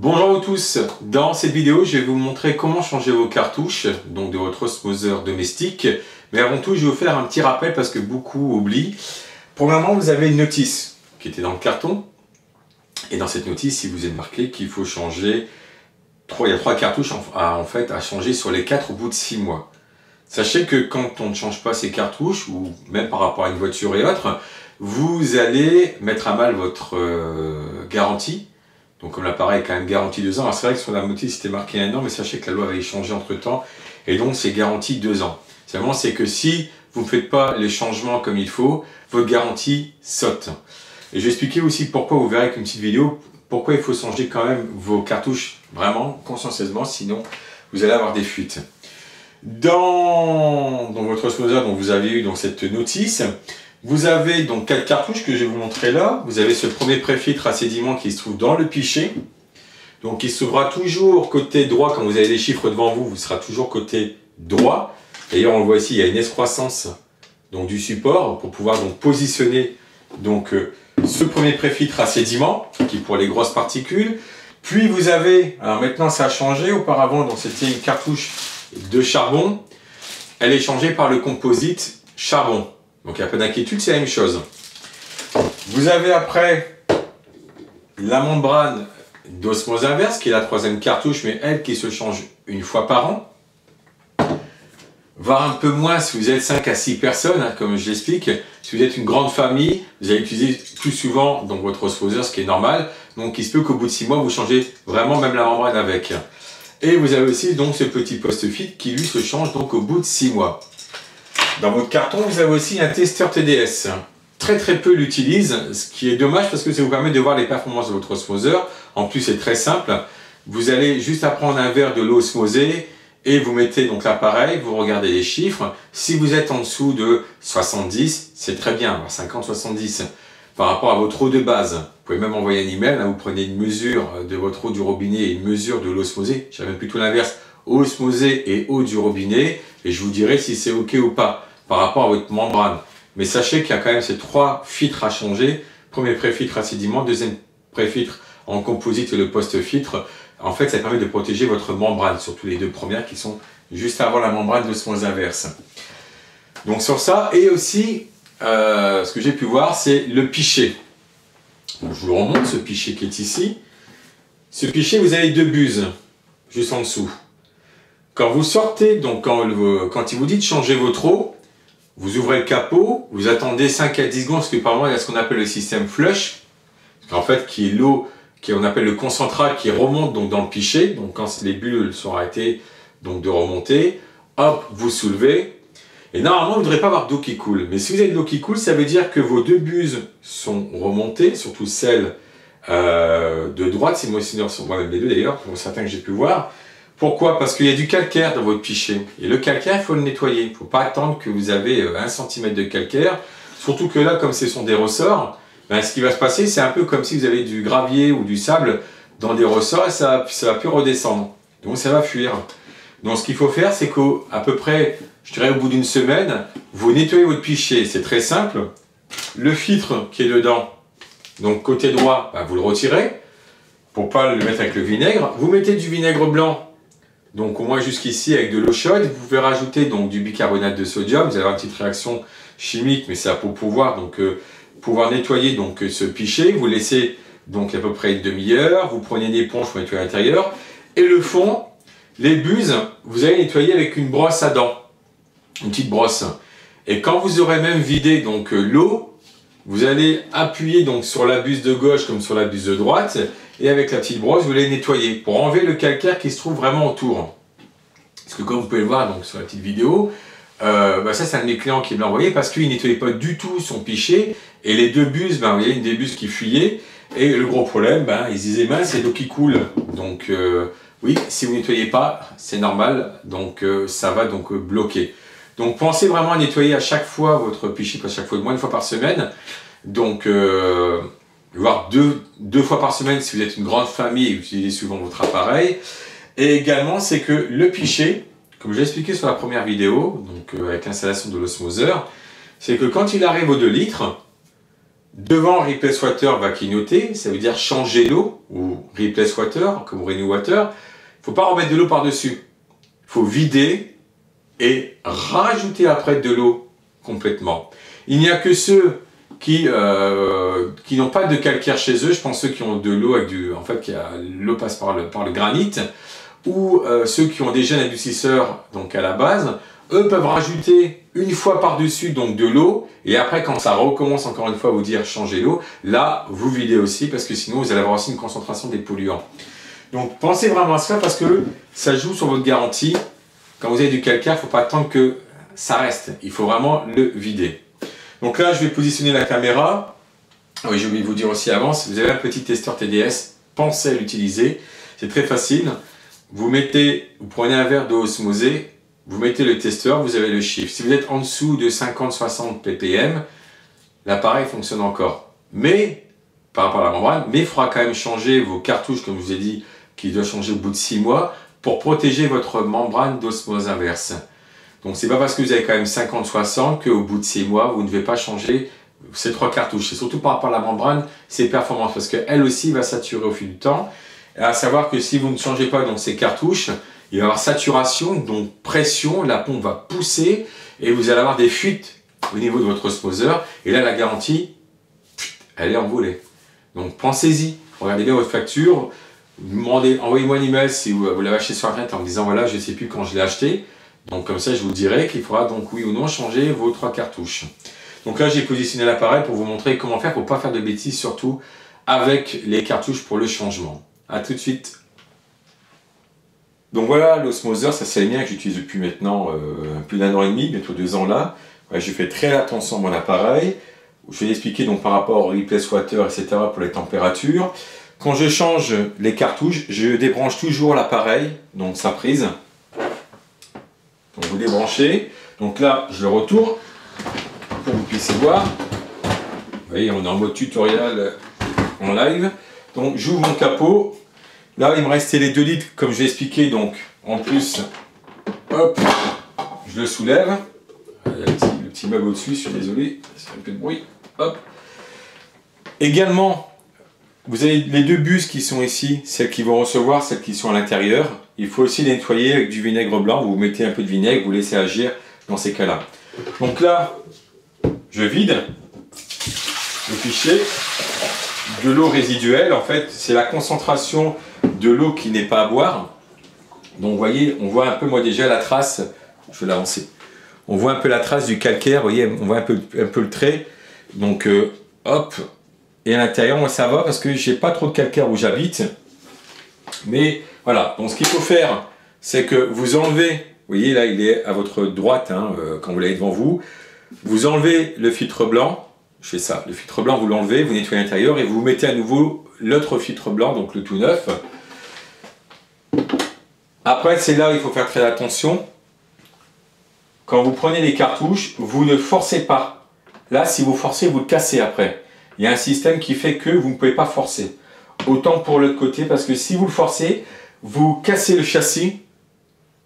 Bonjour à vous tous, dans cette vidéo je vais vous montrer comment changer vos cartouches donc de votre osmoseur domestique, mais avant tout je vais vous faire un petit rappel parce que beaucoup oublient. Pour le moment vous avez une notice qui était dans le carton et dans cette notice il vous est marqué qu'il faut changer, il y a 3 cartouches à changer sur les 4 au bout de 6 mois. Sachez que quand on ne change pas ces cartouches ou même par rapport à une voiture et autres, vous allez mettre à mal votre garantie. Donc comme l'appareil est quand même garanti 2 ans, alors c'est vrai que sur la notice c'était marqué 1 an, mais sachez que la loi avait changé entre temps, et donc c'est garanti 2 ans. Seulement c'est que si vous ne faites pas les changements comme il faut, votre garantie saute. Et je vais expliquer aussi pourquoi, vous verrez avec une petite vidéo, pourquoi il faut changer quand même vos cartouches vraiment consciencieusement, sinon vous allez avoir des fuites. Dans votre osmoseur, vous avez eu donc cette notice. Vous avez donc 4 cartouches que je vais vous montrer là. Vous avez ce premier préfiltre à sédiments qui se trouve dans le pichet. Donc il s'ouvrira toujours côté droit. Quand vous avez les chiffres devant vous, vous sera toujours côté droit. D'ailleurs on le voit ici, il y a une excroissance donc, du support pour pouvoir donc, positionner donc, ce premier préfiltre à sédiments qui est pour les grosses particules. Puis vous avez, alors maintenant ça a changé, auparavant donc c'était une cartouche de charbon. Elle est changée par le composite charbon. Donc il n'y a pas d'inquiétude, c'est la même chose. Vous avez après la membrane d'osmose inverse, qui est la 3e cartouche, mais elle qui se change une fois par an. Voire un peu moins si vous êtes 5 à 6 personnes, hein, comme je l'explique. Si vous êtes une grande famille, vous allez utiliser plus souvent donc, votre osmoseur, ce qui est normal. Donc il se peut qu'au bout de 6 mois, vous changez vraiment même la membrane avec. Et vous avez aussi donc ce petit post-it qui lui se change donc au bout de 6 mois. Dans votre carton, vous avez aussi un testeur TDS. Très peu l'utilisent, ce qui est dommage parce que ça vous permet de voir les performances de votre osmoseur. En plus, c'est très simple. Vous allez juste prendre un verre de l'eau osmosée et vous mettez donc l'appareil, vous regardez les chiffres. Si vous êtes en dessous de 70, c'est très bien, 50-70 par rapport à votre eau de base. Vous pouvez même envoyer un email, vous prenez une mesure de votre eau du robinet et une mesure de l'osmosée. Je dirais même plutôt l'inverse, eau osmosée et eau du robinet, et je vous dirai si c'est OK ou pas par rapport à votre membrane. Mais sachez qu'il y a quand même ces 3 filtres à changer. Premier préfiltre à sédiment, deuxième préfiltre en composite et le post-filtre. En fait, ça permet de protéger votre membrane, surtout les 2 premières qui sont juste avant la membrane d'osmose inverse. Donc sur ça, et aussi, ce que j'ai pu voir, c'est le pichet. Donc, je vous remonte ce pichet qui est ici. Ce pichet, vous avez 2 buses, juste en dessous. Quand vous sortez, donc quand il vous dit de changer votre eau, vous ouvrez le capot, vous attendez 5 à 10 secondes, parce que par moment il y a ce qu'on appelle le système flush, en fait qui est l'eau, qu'on appelle le concentrat qui remonte donc dans le pichet, donc quand les bulles sont arrêtées donc de remonter, hop, vous soulevez, et normalement vous ne devriez pas avoir d'eau qui coule, mais si vous avez de l'eau qui coule, ça veut dire que vos 2 buses sont remontées, surtout celle de droite, c'est moi-même les 2 d'ailleurs, pour certains que j'ai pu voir. Pourquoi? Parce qu'il y a du calcaire dans votre pichet. Et le calcaire, il faut le nettoyer. Il ne faut pas attendre que vous avez 1 cm de calcaire. Surtout que là, comme ce sont des ressorts, ben, ce qui va se passer, c'est un peu comme si vous avez du gravier ou du sable dans des ressorts et ça va plus redescendre. Donc ça va fuir. Donc ce qu'il faut faire, c'est qu'à peu près, je dirais au bout d'une semaine, vous nettoyez votre pichet. C'est très simple. Le filtre qui est dedans, donc côté droit, ben, vous le retirez pour ne pas le mettre avec le vinaigre. Vous mettez du vinaigre blanc. Donc au moins jusqu'ici avec de l'eau chaude, vous pouvez rajouter donc du bicarbonate de sodium, vous allez avoir une petite réaction chimique, mais c'est pour pouvoir nettoyer donc ce pichet. Vous laissez donc à peu près une demi-heure, vous prenez une éponge pour nettoyer l'intérieur, et le fond, les buses, vous allez nettoyer avec une brosse à dents, une petite brosse. Et quand vous aurez même vidé donc l'eau, vous allez appuyer donc sur la buse de gauche comme sur la buse de droite, et avec la petite brosse, vous allez nettoyer pour enlever le calcaire qui se trouve vraiment autour. Parce que comme vous pouvez le voir donc, sur la petite vidéo, ça c'est un de mes clients qui me l'a envoyé parce qu'il ne nettoyait pas du tout son pichet, et les 2 buses, vous voyez, une des buses qui fuyait, et le gros problème, il se disait, c'est l'eau qui coule. Donc oui, si vous ne nettoyez pas, c'est normal, donc ça va donc bloquer. Donc pensez vraiment à nettoyer à chaque fois votre pichet, pas chaque fois, au moins 1 fois par semaine. Donc voire deux fois par semaine si vous êtes une grande famille et vous utilisez souvent votre appareil. Et également, c'est que le pichet, comme je l'ai expliqué sur la première vidéo, donc avec l'installation de l'osmoseur, c'est que quand il arrive aux 2 litres, Devant Replace Water va clignoter, ça veut dire changer l'eau, ou Replace Water, comme Renew Water. Il ne faut pas remettre de l'eau par-dessus. Il faut vider et rajouter après de l'eau complètement. Il n'y a que ceux qui n'ont pas de calcaire chez eux, je pense ceux qui ont de l'eau avec du... En fait, l'eau passe par le granit, ou ceux qui ont déjà un adoucisseur donc à la base, eux peuvent rajouter une fois par-dessus donc de l'eau, et après quand ça recommence encore une fois à vous dire changer l'eau, là vous videz aussi, parce que sinon vous allez avoir aussi une concentration des polluants. Donc pensez vraiment à ça, parce que ça joue sur votre garantie. Quand vous avez du calcaire, il ne faut pas attendre que ça reste, il faut vraiment le vider. Donc là je vais positionner la caméra. Oui, j'ai oublié de vous dire aussi avant, si vous avez un petit testeur TDS, pensez à l'utiliser, c'est très facile. Vous prenez un verre d'eau osmosée, vous mettez le testeur, vous avez le chiffre. Si vous êtes en dessous de 50-60 ppm, l'appareil fonctionne encore. Mais, par rapport à la membrane, mais il faudra quand même changer vos cartouches, comme je vous ai dit, qui doivent changer au bout de 6 mois, pour protéger votre membrane d'osmose inverse. Donc c'est pas parce que vous avez quand même 50-60 qu'au bout de 6 mois, vous ne devez pas changer ces 3 cartouches. Et surtout par rapport à la membrane, c'est performance, parce qu'elle aussi va saturer au fil du temps. Et à savoir que si vous ne changez pas donc, ces cartouches, il va y avoir saturation, donc pression, la pompe va pousser et vous allez avoir des fuites au niveau de votre osmoseur. Et là, la garantie, elle est envolée. Donc pensez-y, regardez bien votre facture, envoyez-moi un email si vous l'avez acheté sur Internet en me disant voilà, je ne sais plus quand je l'ai acheté. Donc comme ça, je vous dirai qu'il faudra donc oui ou non changer vos 3 cartouches. Donc là, j'ai positionné l'appareil pour vous montrer comment faire pour ne pas faire de bêtises, surtout avec les cartouches pour le changement. A tout de suite. Donc voilà, l'osmoseur, ça c'est le mien que j'utilise depuis maintenant plus d'1 an et demi, bientôt 2 ans là. Ouais, je fais très attention à mon appareil. Je vais l'expliquer donc par rapport au Replace Water, etc. pour les températures. Quand je change les cartouches, je débranche toujours l'appareil, donc sa prise. Donc vous débranchez. Donc là, je le retourne pour que vous puissiez voir. Vous voyez, on est en mode tutoriel en live. Donc j'ouvre mon capot. Là, il me restait les 2 litres, comme je l'ai expliqué. Donc en plus, hop, je le soulève. Il y a le petit meuble au-dessus, je suis désolé, c'est un peu de bruit. Hop. Également, vous avez les 2 buses qui sont ici, celles qui vont recevoir, celles qui sont à l'intérieur. Il faut aussi les nettoyer avec du vinaigre blanc. Vous mettez un peu de vinaigre, vous laissez agir dans ces cas-là. Donc là, je vide le fichier. De l'eau résiduelle, en fait, c'est la concentration de l'eau qui n'est pas à boire. Donc vous voyez, on voit un peu, moi déjà, la trace, je vais l'avancer. On voit un peu la trace du calcaire, vous voyez, on voit un peu le trait. Donc hop, et à l'intérieur, moi ça va parce que j'ai pas trop de calcaire où j'habite. Mais voilà, donc ce qu'il faut faire, c'est que vous enlevez, vous voyez là, il est à votre droite, hein, quand vous l'avez devant vous. Vous enlevez le filtre blanc. Je fais ça, le filtre blanc vous l'enlevez, vous nettoyez l'intérieur et vous mettez à nouveau l'autre filtre blanc, donc le tout neuf. Après c'est là où il faut faire très attention. Quand vous prenez les cartouches, vous ne forcez pas. Là si vous forcez, vous le cassez après. Il y a un système qui fait que vous ne pouvez pas forcer. Autant pour l'autre côté, parce que si vous le forcez, vous cassez le châssis.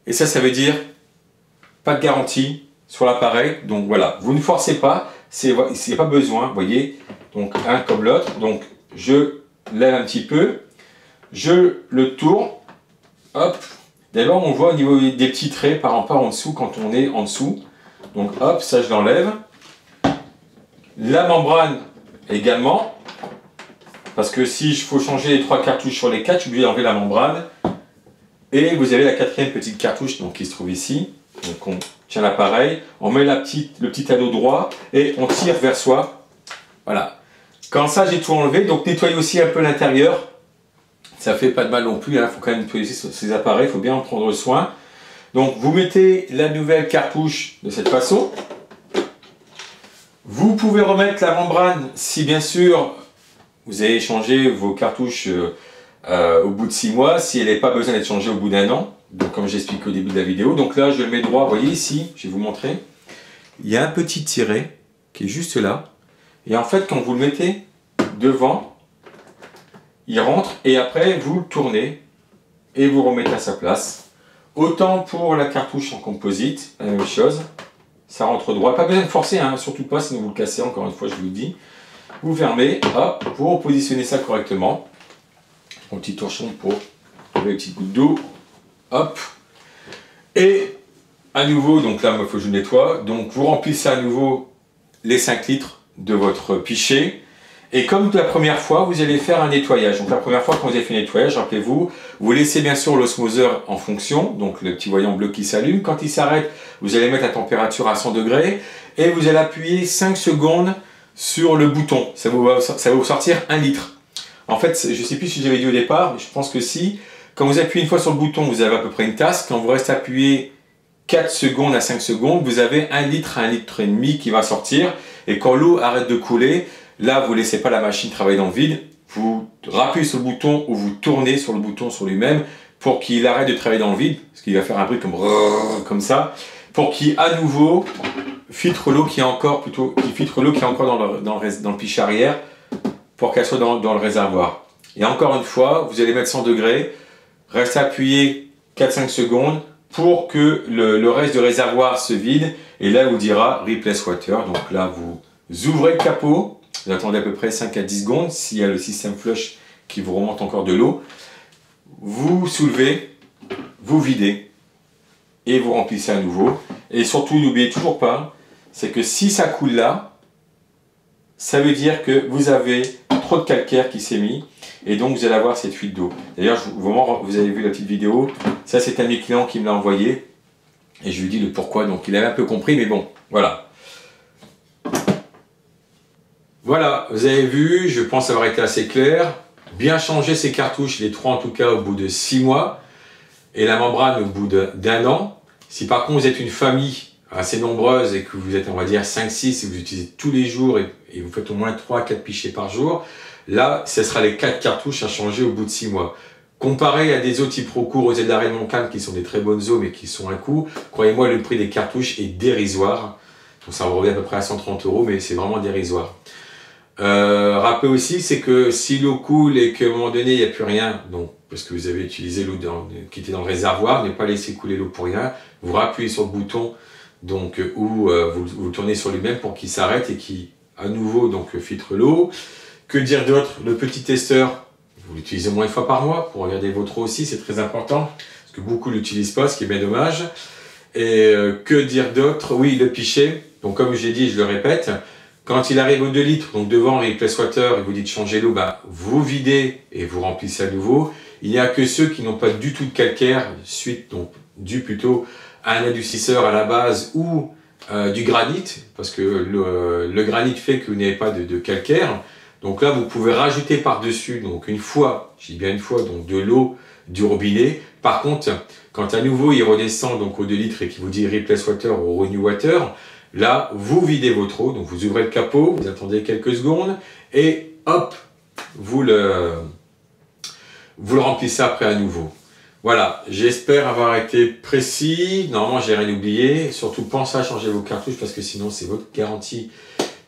Et ça veut dire pas de garantie sur l'appareil. Donc voilà, vous ne forcez pas. Il n'y a pas besoin, vous voyez, donc un comme l'autre. Donc je lève un petit peu, je le tourne, hop. D'abord on voit au niveau des petits traits par rapport en dessous quand on est en dessous. Donc hop, ça je l'enlève. La membrane également, parce que si il faut changer les 3 cartouches sur les 4, je suis obligé d'enlever la membrane. Et vous avez la 4e petite cartouche donc, qui se trouve ici. Donc on tient l'appareil, on met le petit anneau droit et on tire vers soi. Voilà. Quand ça j'ai tout enlevé, donc nettoyez aussi un peu l'intérieur. Ça fait pas de mal non plus, il faut quand même nettoyer ces appareils, il faut bien en prendre soin. Donc vous mettez la nouvelle cartouche de cette façon. Vous pouvez remettre la membrane si bien sûr vous avez changé vos cartouches au bout de 6 mois, si elle n'a pas besoin d'être changée au bout d'1 an. Donc comme j'explique au début de la vidéo, donc là je le mets droit, vous voyez ici, je vais vous montrer. Il y a un petit tiret qui est juste là. Et en fait quand vous le mettez devant, il rentre et après vous le tournez et vous remettez à sa place. Autant pour la cartouche en composite, la même chose. Ça rentre droit, pas besoin de forcer, hein, surtout pas sinon vous le cassez, encore une fois je vous le dis. vous fermez, hop, pour positionner ça correctement. Mon petit torchon pour trouver les petites gouttes d'eau, hop. Et à nouveau, donc là, il faut que je nettoie. Donc vous remplissez à nouveau les 5 litres de votre pichet. Et comme la première fois, vous allez faire un nettoyage. Donc la première fois, quand vous avez fait le nettoyage, rappelez-vous, vous laissez bien sûr l'osmoseur en fonction, donc le petit voyant bleu qui s'allume. Quand il s'arrête, vous allez mettre la température à 100 degrés et vous allez appuyer 5 secondes sur le bouton. Ça va vous sortir 1 litre. En fait, je ne sais plus si j'avais dit au départ, mais je pense que si. Quand vous appuyez une fois sur le bouton, vous avez à peu près une tasse. Quand vous restez appuyé 4 secondes à 5 secondes, vous avez 1 litre à 1 litre et demi qui va sortir. Et quand l'eau arrête de couler, là, vous ne laissez pas la machine travailler dans le vide. Vous rappuyez sur le bouton ou vous tournez sur le bouton sur lui-même pour qu'il arrête de travailler dans le vide. Parce qu'il va faire un bruit comme ça. Pour qu'il, à nouveau, filtre l'eau qui est encore, dans le pichet arrière pour qu'elle soit dans le réservoir. Et encore une fois, vous allez mettre 100 degrés. Restez appuyé 4-5 secondes pour que le reste du réservoir se vide. Et là, il vous dira Replace Water. Donc là, vous ouvrez le capot. Vous attendez à peu près 5 à 10 secondes. S'il y a le système flush qui vous remonte encore de l'eau, vous soulevez, vous videz et vous remplissez à nouveau. Et surtout, n'oubliez toujours pas, c'est que si ça coule là, ça veut dire que vous avez trop de calcaire qui s'est mis. Et donc vous allez avoir cette fuite d'eau. D'ailleurs, vous avez vu la petite vidéo. Ça, c'est un de mes clients qui me l'a envoyé. Et je lui dis le pourquoi. Donc il avait un peu compris, mais bon, voilà. Voilà, vous avez vu, je pense avoir été assez clair. Bien changer ces cartouches, les 3 en tout cas, au bout de 6 mois. Et la membrane au bout d'1 an. Si par contre vous êtes une famille assez nombreuse et que vous êtes, on va dire, 5-6 et que vous utilisez tous les jours et vous faites au moins 3-4 pichets par jour, là, ce sera les 4 cartouches à changer au bout de 6 mois. Comparé à des autres types recours aux aides d'arrêt de Montcalm qui sont des très bonnes eaux mais qui sont un coût, croyez-moi, le prix des cartouches est dérisoire. Donc ça revient à peu près à 130 €, mais c'est vraiment dérisoire. Rappelez aussi, c'est que si l'eau coule et qu'à un moment donné, il n'y a plus rien, donc parce que vous avez utilisé l'eau qui était dans le réservoir, ne pas laisser couler l'eau pour rien, vous rappuyez sur le bouton donc, ou vous tournez sur lui-même pour qu'il s'arrête et qu'il, à nouveau, donc, filtre l'eau. Que dire d'autre? Le petit testeur, vous l'utilisez au moins 1 fois par mois pour regarder votre eau aussi, c'est très important, parce que beaucoup ne l'utilisent pas, ce qui est bien dommage. Et que dire d'autre? Oui, le pichet, donc comme j'ai dit, je le répète, quand il arrive aux 2 litres, donc devant Replace Water, et vous dites changer l'eau, bah, vous videz et vous remplissez à nouveau. Il n'y a que ceux qui n'ont pas du tout de calcaire, suite, donc dû plutôt à un adoucisseur à la base ou du granit, parce que le granit fait que vous n'avez pas de calcaire. Donc là, vous pouvez rajouter par-dessus, donc une fois, je dis bien une fois, donc de l'eau du robinet. Par contre, quand à nouveau il redescend donc aux 2 litres et qu'il vous dit Replace Water ou Renew Water, là, vous videz votre eau, donc vous ouvrez le capot, vous attendez quelques secondes et hop, vous le remplissez après à nouveau. Voilà, j'espère avoir été précis. Normalement, j'ai rien oublié. Surtout, pensez à changer vos cartouches parce que sinon, c'est votre garantie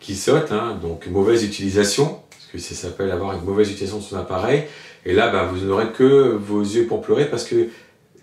qui saute. Hein. Donc, mauvaise utilisation, parce que ça s'appelle avoir une mauvaise utilisation de son appareil. Et là, bah, vous n'aurez que vos yeux pour pleurer parce que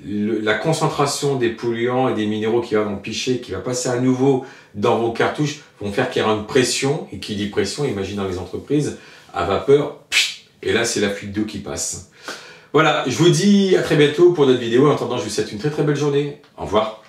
la concentration des polluants et des minéraux qui va dans le pichet, qui va passer à nouveau dans vos cartouches, vont faire qu'il y aura une pression. Et qui dit pression, imagine dans les entreprises, à vapeur, et là, c'est la fuite d'eau qui passe. Voilà, je vous dis à très bientôt pour notre vidéo. En attendant, je vous souhaite une très très belle journée. Au revoir.